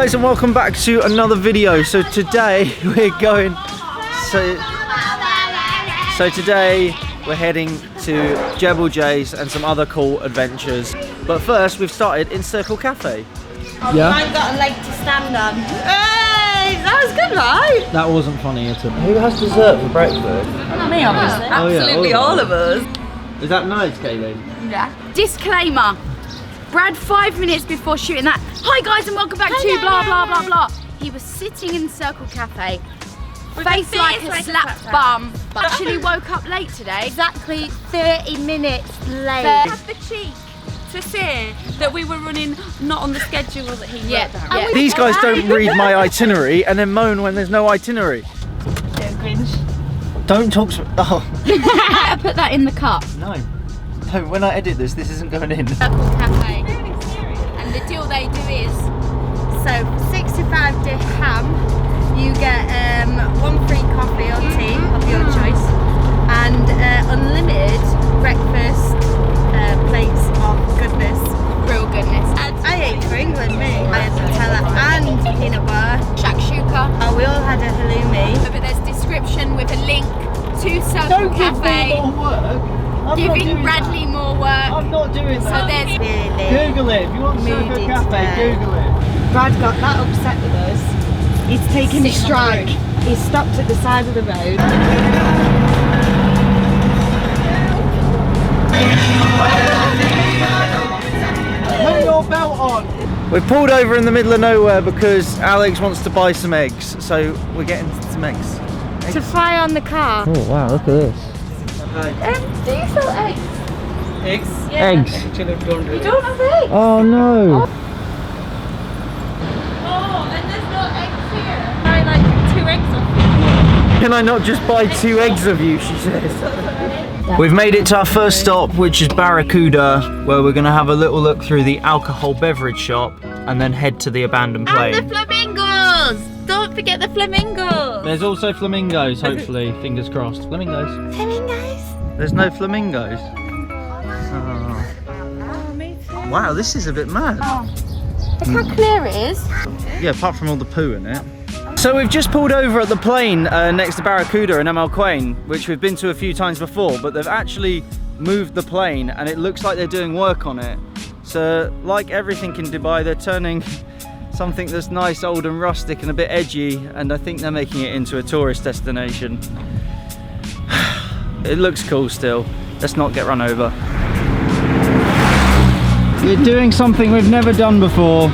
guys, and welcome back to another video. So today we're going. So today we're heading to Jebel Jais and some other cool adventures. But first, we've started in Circle Cafe. Oh, yeah. I got a leg to stand on. Hey, that was good, right? That wasn't funny at all. Who has dessert for breakfast? Not me, obviously. Oh, yeah, absolutely all of us. Is that nice, Kayleigh? Yeah. Disclaimer. Brad, 5 minutes before shooting that, hi guys and welcome back to blah blah blah blah. He was sitting in Circle Cafe, face like a slapped bum, but actually woke up late today. Exactly 30 minutes late. Had the cheek to say that we were running not on the schedule that he wrote down. Yeah. These guys don't read my itinerary and then moan when there's no itinerary. Don't cringe. Don't talk to. Oh. I put that in the cup. No. No, when I edit this isn't going in. Circle Cafe. And the deal they do is, So for 65 dirham, you get one free coffee or tea of your choice, and unlimited breakfast plates of goodness. real goodness. I ate for England, me. I had Nutella and peanut butter. Shakshuka. Oh, we all had a halloumi. But there's description with a link to Circle Cafe. Giving Bradley more work. I'm not doing that. So there's Google it. If you want Circle Cafe, Google it. Brad got that upset with us. He's taken a strike. He stopped at the side of the road. Put your belt on. We're pulled over in the middle of nowhere because Alex wants to buy some eggs. So we're getting some eggs. To fry on the car. Oh wow, look at this. do you sell eggs? Eggs? Yeah. Eggs. You don't have eggs? Oh no. Oh, and there's no eggs here. I like 2 eggs off you. Can I not just buy 2 eggs of you, she says. We've made it to our first stop, which is Barracuda, where we're going to have a little look through the alcohol beverage shop and then head to the abandoned plane. And the flamingos! Don't forget the flamingos! There's also flamingos, hopefully. Fingers crossed. Flamingos. Flamingos? There's no flamingos. Oh. Wow, this is a bit mad. Look how clear it is. Yeah, apart from all the poo in it. So we've just pulled over at the plane next to Barracuda in Al Quain, which we've been to a few times before, but they've actually moved the plane and it looks like they're doing work on it. So like everything in Dubai, they're turning something that's nice, old and rustic and a bit edgy, and I think they're making it into a tourist destination. It looks cool still. Let's not get run over. We're doing something we've never done before.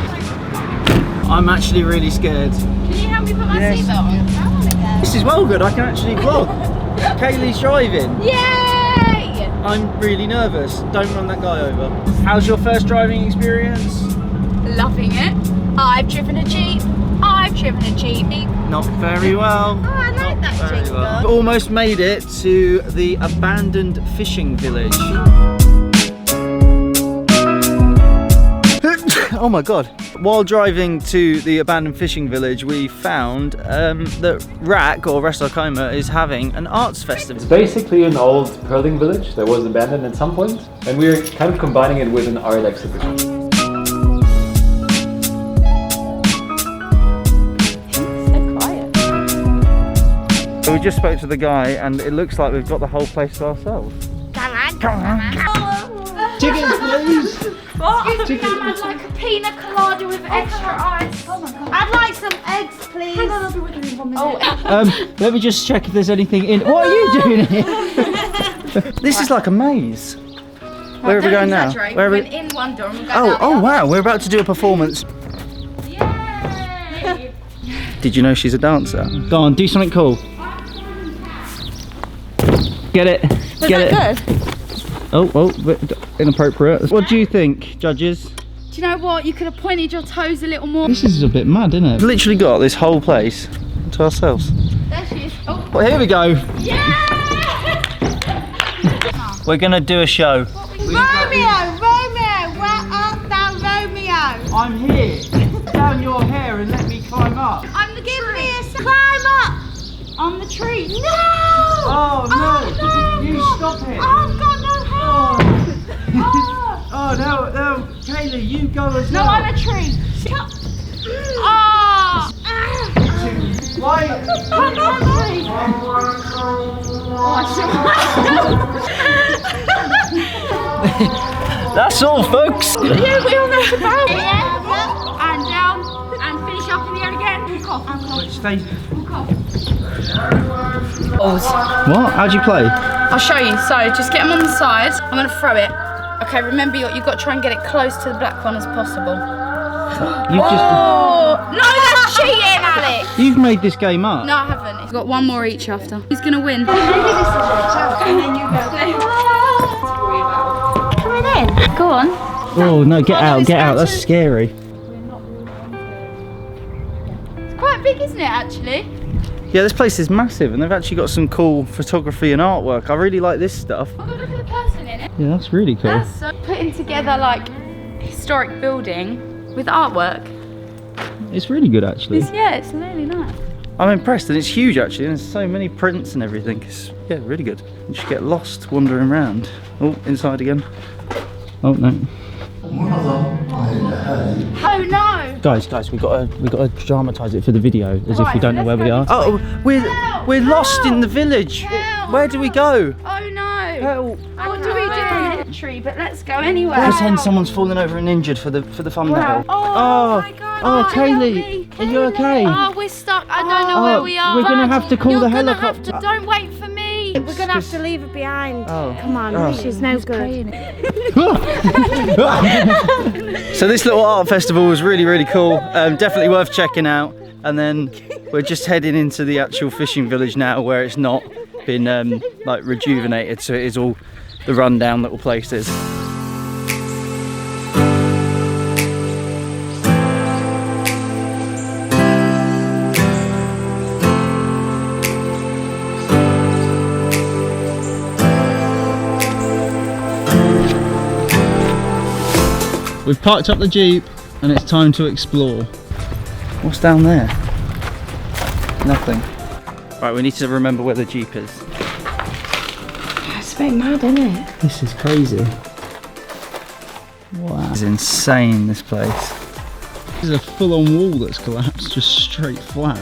I'm actually really scared. Can you help me put my seatbelt on? I want it there. This is well good, I can actually vlog. Kayleigh's driving. Yay! I'm really nervous. Don't run that guy over. How's your first driving experience? Loving it. I've driven a Jeep. I've driven a Jeep. Not very well. Oh, I like that Very jingle. well. Almost made it to the abandoned fishing village. Oh my god. While driving to the abandoned fishing village, we found that RAK, or Ras Al Khaimah, is having an arts festival. It's basically an old pearling village that was abandoned at some point, and we're kind of combining it with an art exhibition. So we just spoke to the guy and it looks like we've got the whole place to ourselves. Come on. Chickens, please! Excuse me, I'd like a pina colada with extra ice. Oh my god. I'd like some eggs, please. Hang on, I'll be with you in 1 minute. Oh, Let me just check if there's anything in. What are you doing here? This is like a maze. Where are we going now? Where are we we? went in one door and we'll go Oh, down oh wow, we're about to do a performance. Yay! Did you know she's a dancer? Go on, do something cool. Get it. Get it. Good. Oh, inappropriate. What do you think, judges? Do you know what? You could have pointed your toes a little more. This is a bit mad, isn't it? We've literally got this whole place to ourselves. There she is. Oh. Well, here we go. Yeah! We're gonna do a show. Romeo, where art thou, Romeo? I'm here. Down your hair and let me climb up. I'm the tree. Climb up. I'm the tree. No! Oh no! no, You stop it! I've got no hair. Oh no, Kayleigh, you go as No, well. I'm a tree. Oh, That's all, folks. Yeah, we all know the barrel. And down, and finish up in the air again. Balls. What? How'd you play? I'll show you. So just get them on the side. I'm going to throw it. Okay, remember you've got to try and get it close to the black one as possible. You Oh! No, that's cheating, Alex! You've made this game up. No, I haven't. We've got one more each after. Who's going to win? Coming in. Go on. Oh no, get out, get out. That's scary. It's quite big, isn't it, actually? Yeah, this place is massive and they've actually got some cool photography and artwork. I really like this stuff. Oh, look at the person in it. Yeah, that's really cool. That's so putting together like historic building with artwork. It's really good actually. Yeah, it's really nice. I'm impressed and it's huge actually and there's so many prints and everything. It's, yeah, really good. You should get lost wandering around. Oh, inside again. Oh no. Oh no! Guys, we gotta dramatise it for the video as if we don't know where we are. Help. Oh, we're lost in the village. Help. Where do we go? Oh no! Help. What do we do? Tree, but let's go anyway. Pretend someone's fallen over and injured for the thumbnail. Oh my god! Oh, help Kayleigh, me. are you okay? Oh, we're stuck. I don't know where we are. We're gonna have to call You're the gonna helicopter. Have to, don't wait for me. We're gonna have to leave her behind. Oh. Come on, Oh. she's no good. So this little art festival was really, really cool. Definitely worth checking out. And then we're just heading into the actual fishing village now, where it's not been like rejuvenated, so it is all the rundown little places. We've parked up the Jeep and it's time to explore. What's down there? Nothing. Right, we need to remember where the Jeep is. It's a bit mad, isn't it? This is crazy. Wow. This is insane, this place. This is a full-on wall that's collapsed, just straight flat.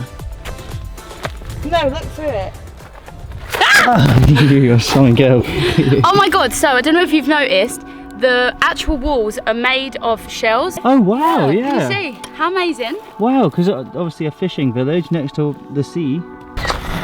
No, look through it. You're something else. Oh my god! So I don't know if you've noticed, the actual walls are made of shells. Oh wow, yeah. Can you see? How amazing! Wow, because obviously a fishing village next to the sea.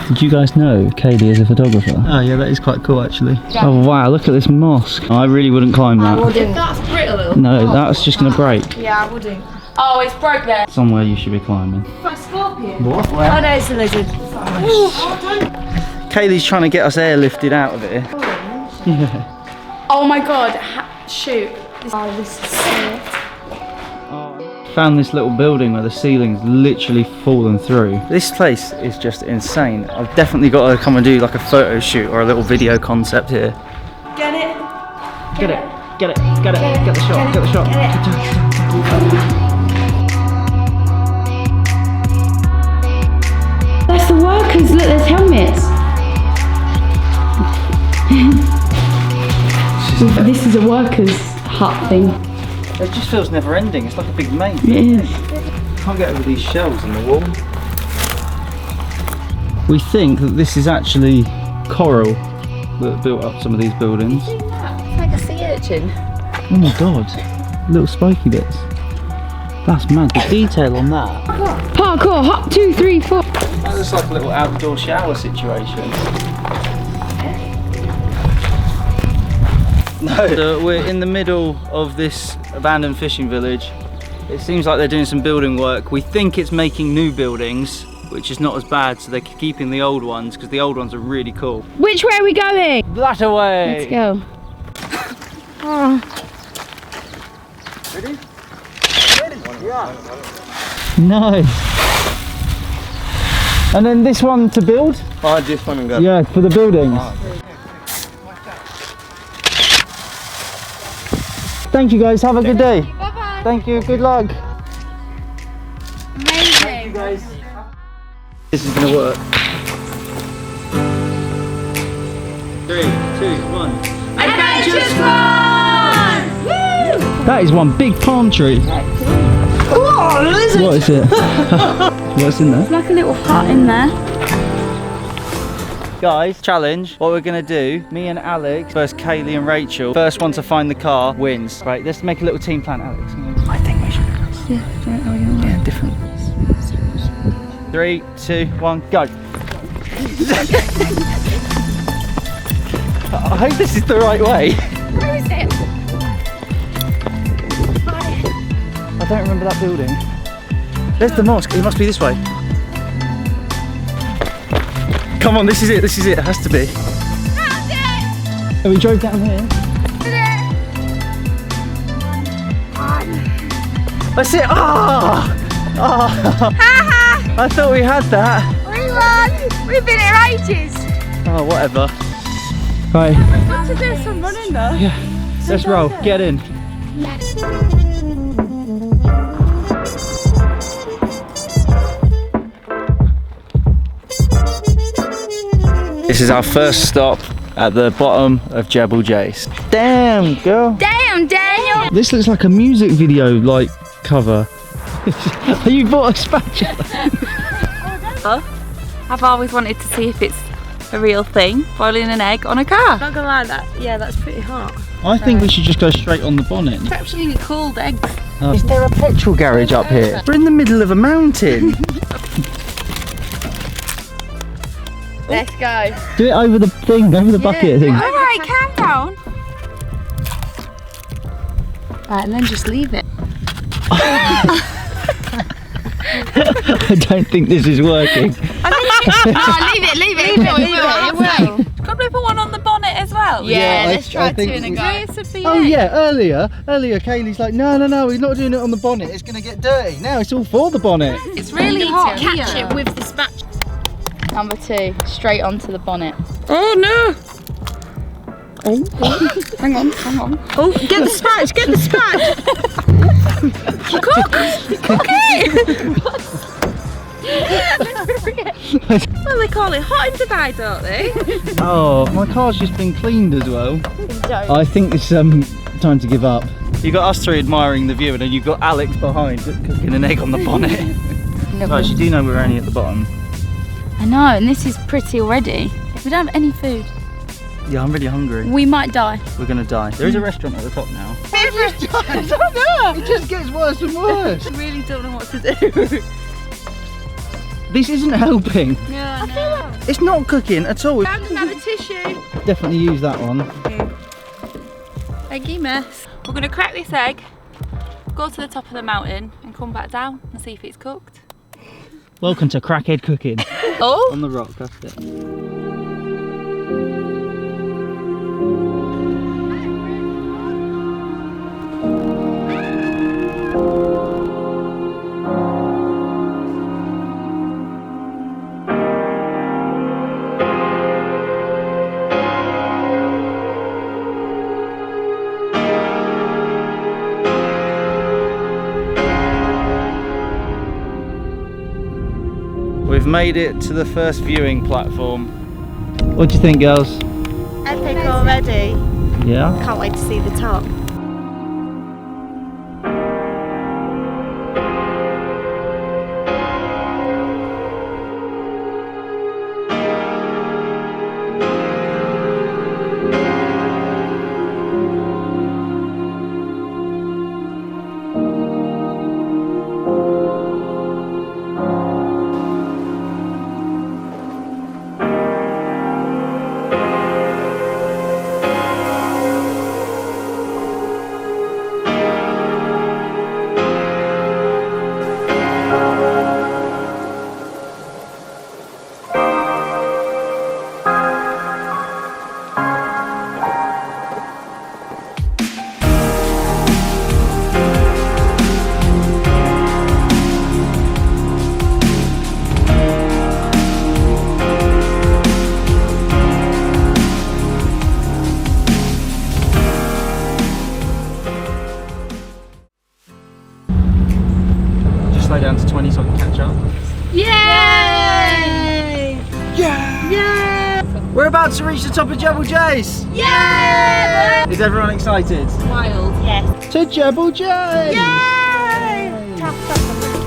Did you guys know Kayleigh is a photographer? Oh yeah, that is quite cool actually. Yeah. Oh wow, look at this mosque. I really wouldn't climb that. I wouldn't. That's brittle. No, that's just going to break. Yeah, I wouldn't. Oh, it's broke there. Somewhere you should be climbing. A scorpion. What? Oh no, it's a lizard. Kayleigh's trying to get us airlifted out of it. Yeah. Oh my god! Shoot. Oh, this is sick. Found this little building where the ceiling's literally fallen through. This place is just insane. I've definitely got to come and do like a photo shoot or a little video concept here. Get it? Get it, get it, get it, get the shot, get the shot. That's the workers. Look, there's helmets. This is a workers' hut thing. It just feels never ending. It's like a big maze. It is. Can't get over these shells in the wall. We think that this is actually coral that built up some of these buildings. It's like a sea urchin. Oh my god, little spiky bits. That's mad. The detail on that. Parkour, hop 2, 3, 4. That looks like a little outdoor shower situation. No, so we're in the middle of this abandoned fishing village. It seems like they're doing some building work. We think it's making new buildings, which is not as bad, so they're keeping the old ones because the old ones are really cool. Which way are we going? That away! Let's go. Ready? Yeah. Nice. And then this one to build? Oh, this one got. Yeah, for the buildings. Thank you guys, have a good day. Bye-bye. Thank you, good luck. Amazing. Guys. This is gonna work. 3, 2, 1. Adventure Squad! Woo! That is one big palm tree. Oh, Oh, a lizard! What is it? What's in there? It's like a little hut in there. Guys, challenge. What we're gonna do, me and Alex versus Kayleigh and Racheal. First one to find the car wins. Right, let's make a little team plan, Alex. I think we should. Yeah, different. 3, 2, 1, go. I hope this is the right way. Where is it? I don't remember that building. There's the mosque. It must be this way. Come on, this is it. This is it. It has to be. Found it! Oh, we drove down here. That's it. Ah! I thought we had that. We won! We've been here ages. Oh, whatever. Right. Got to do some running though. Yeah. Let's roll. Get in. This is our first stop at the bottom of Jebel Jais. Damn, girl. Damn, Daniel. This looks like a music video, like, cover. You bought a spatula. I've always wanted to see if it's a real thing, boiling an egg on a car. Not gonna lie, that's pretty hot. I think we should just go straight on the bonnet. Perhaps you need cooled eggs. Is there a petrol garage up here? We're in the middle of a mountain. Let's go. Do it over the thing, over the bucket thing. Alright, calm down. Right, and then just leave it. I don't think this is working. Leave it. It will. Could we put one on the bonnet as well? Yeah, I let's try think two in a go. Race of the Oh egg. yeah, earlier Kayleigh's like, no, we're not doing it on the bonnet, it's gonna get dirty. Now it's all for the bonnet. It's really Need to hot. catch it with the spatula. Number 2, straight onto the bonnet. Oh no! Oh, hang on. Oh, get the spatch, get the spatch! Well, they call it hot in Dubai, don't they? Oh, my car's just been cleaned as well. I think it's time to give up. You got us three admiring the view, and then you've got Alex behind cooking an egg on the bonnet. Guys, you do know we're only at the bottom. I know, and this is pretty already. We don't have any food. Yeah, I'm really hungry. We might die. We're gonna die. There is a restaurant at the top now. Favorite It just gets worse and worse. I really don't know what to do. This isn't helping. Yeah, no. It's not cooking at all. Found another tissue. Definitely use that one. Eggy mess. We're going to crack this egg, go to the top of the mountain and come back down and see if it's cooked. Welcome to crackhead cooking. Oh! On the rock, that's it. We've made it to the first viewing platform. What do you think, girls? Epic already. Yeah? Can't wait to see the top. Slow down to 20 so I can catch up. Yay! Yeah! Yeah! We're about to reach the top of Jebel Jais! Yay! Is everyone excited? Wild. Yes. To Jebel Jais! Yay! Tap, tap, tap.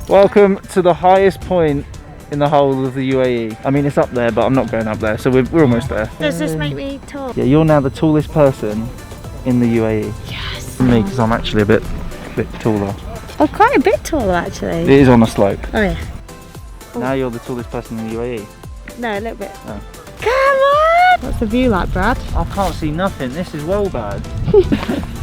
Welcome to the highest point in the whole of the UAE. I mean, it's up there, but I'm not going up there, so we're almost there. Does this make me tall? Yeah, you're now the tallest person in the UAE. Yes. Me, because I'm actually a bit taller. Oh, quite a bit taller actually. It is on a slope. Oh yeah. Now you're the tallest person in the UAE. No, a little bit. Oh. Come on! What's the view like, Brad? I can't see nothing. This is well bad.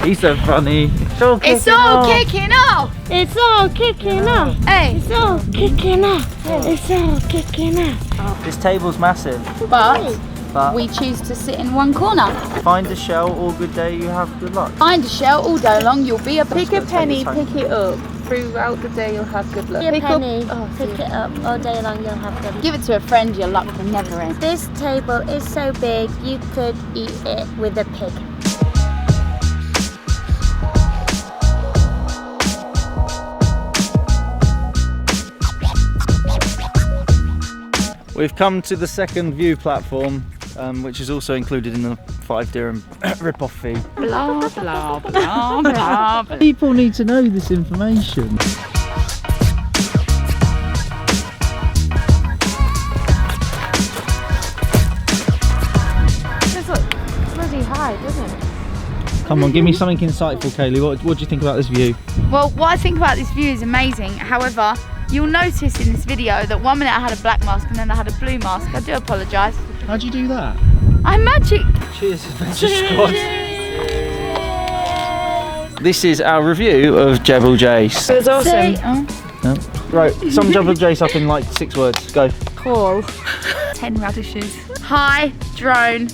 He's so funny. It's all It's all kicking off. It's all kicking off. Hey, It's all kicking off. It's all kicking off. This table's massive. but But we choose to sit in one corner. find a shell, all good day, you have good luck. Find a shell all day long, you'll be a Pick a penny, pick it up. Throughout the day you'll have good luck. Pick a penny, Oh, pick it up all day long. You'll have good. Give it to a friend, your luck will never end. This table is so big you could eat it with a pig. We've come to the second view platform, which is also included in the 5 dirham rip-off fee. Blah, blah, blah, blah, blah. People need to know this information. This looks bloody high, doesn't it? Come on, give me something insightful, Kayleigh. What do you think about this view? Well, what I think about this view is amazing. However, you'll notice in this video that 1 minute I had a black mask and then I had a blue mask. I do apologise. How'd you do that? I'm magic. Cheers, Adventure Squad. This is our review of Jebel Jais. It was awesome. No? Right, sum Jebel Jais up in like 6 words. Go. Cool. 10 radishes. High, drone,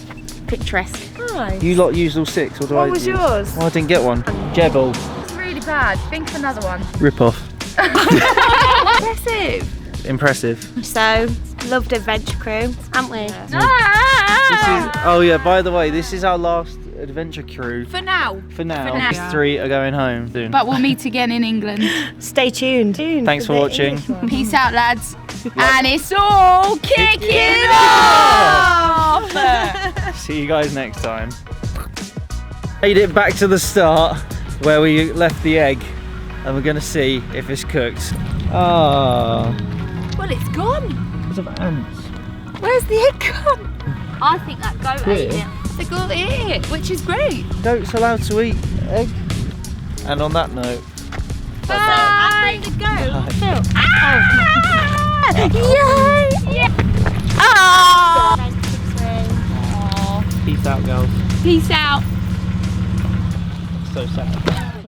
picturesque. Nice. You lot used all 6, or do I? What was yours? Well, I didn't get one. Jebel. It's really bad. Think of another one. Rip off. Impressive. Impressive. So, loved Adventure Crew, haven't we? This is, oh yeah, by the way, this is our last adventure crew For now. for now. For now. These 3 are going home soon. But we'll meet again in England. Stay tuned. Thanks for watching. Peace out, lads. And it's all kicking off. See you guys next time. Made it back to the start where we left the egg, and we're gonna see if it's cooked. Ah, Well, it's gone. because of ants. Where's the egg gone? I think that goat ate Here. it. The goat ate it, which is great. Goats allowed to eat egg. And on that note, Bye. The goat. Phil. Yay! Ah! peace out, girls. Peace out. So sad.